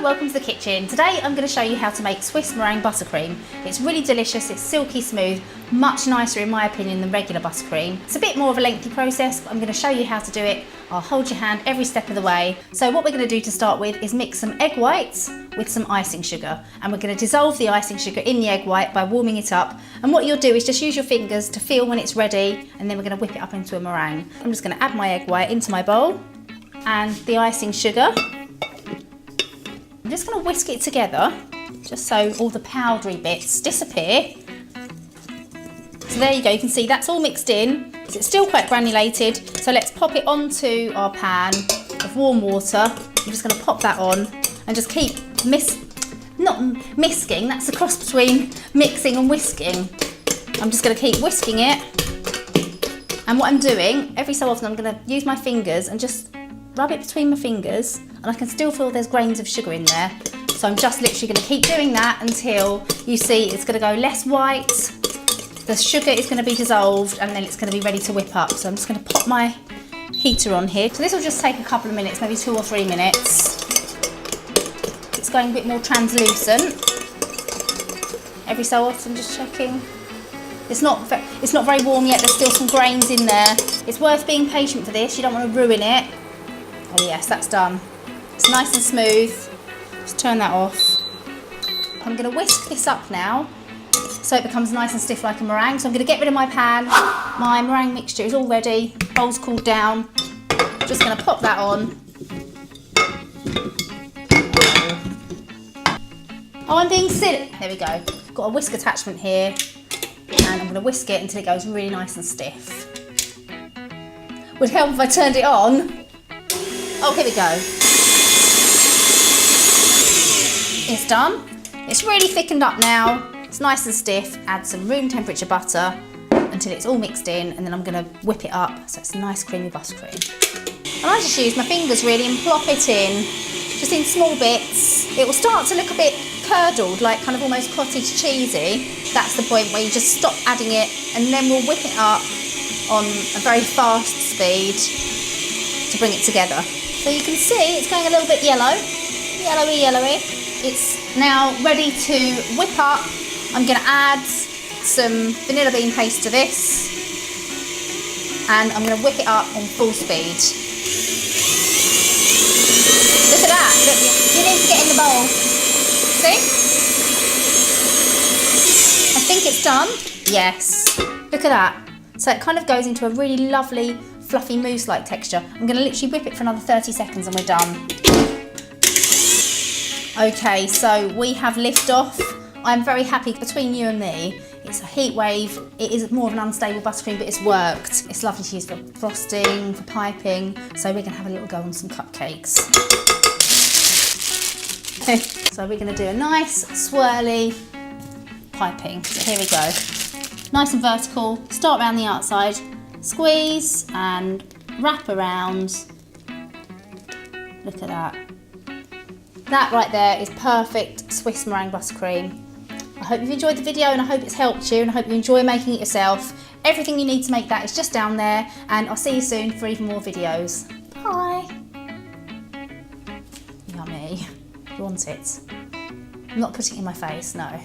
welcome to the kitchen. Today I'm going to show you how to make Swiss meringue buttercream. It's really delicious, it's silky smooth, much nicer in my opinion than regular buttercream. It's a bit more of a lengthy process, but I'm going to show you how to do it. I'll hold your hand every step of the way. So what we're going to do to start with is mix some egg whites with some icing sugar, and we're going to dissolve the icing sugar in the egg white by warming it up. And what you'll do is just use your fingers to feel when it's ready, and then we're going to whip it up into a meringue. I'm just going to add my egg white into my bowl and the icing sugar. I'm just going to whisk it together just so all the powdery bits disappear. So there you go, you can see that's all mixed in. It's still quite granulated, so let's pop it onto our pan of warm water. I'm just going to pop that on and just keep not misking, that's the cross between mixing and whisking. I'm just going to keep whisking it, and what I'm doing, every so often I'm going to use my fingers and just rub it between my fingers, and I can still feel there's grains of sugar in there. So I'm just literally going to keep doing that until you see it's going to go less white, the sugar is going to be dissolved, and then it's going to be ready to whip up. So I'm just going to pop my heater on here. So this will just take a couple of minutes, maybe 2 or 3 minutes. It's going a bit more translucent. Every so often just checking. It's not very warm yet, there's still some grains in there. It's worth being patient for this, you don't want to ruin it. Oh yes, that's done. It's nice and smooth. Just turn that off. I'm going to whisk this up now so it becomes nice and stiff like a meringue. So I'm going to get rid of my pan. My meringue mixture is all ready. Bowl's cooled down. Just going to pop that on. Oh, I'm being silly. There we go. I've got a whisk attachment here, and I'm going to whisk it until it goes really nice and stiff. Would help if I turned it on. Oh, here we go. It's done. It's really thickened up now. It's nice and stiff. Add some room temperature butter until it's all mixed in, and then I'm going to whip it up so it's a nice creamy buttercream. And I just use my fingers really and plop it in, just in small bits. It will start to look a bit curdled, like kind of almost cottage cheesy. That's the point where you just stop adding it, and then we'll whip it up on a very fast speed to bring it together. So you can see it's going a little bit yellowy. It's now ready to whip up. I'm going to add some vanilla bean paste to this, and I'm going to whip it up on full speed. Look at that, look, you need to get in the bowl. See? I think it's done. Yes, look at that. So it kind of goes into a really lovely fluffy mousse-like texture. I'm going to literally whip it for another 30 seconds and we're done. Okay, so we have liftoff. I'm very happy between you and me. It's a heat wave. It is more of an unstable buttercream, but it's worked. It's lovely to use for frosting, for piping. So we're going to have a little go on some cupcakes. So we're going to do a nice swirly piping. So here we go. Nice and vertical. Start around the outside. Squeeze and wrap around. Look at that. That right there is perfect Swiss meringue buttercream. I hope you've enjoyed the video, and I hope it's helped you, and I hope you enjoy making it yourself. Everything you need to make that is just down there, and I'll see you soon for even more videos. Bye. Yummy. You want it? I'm not putting it in my face, no.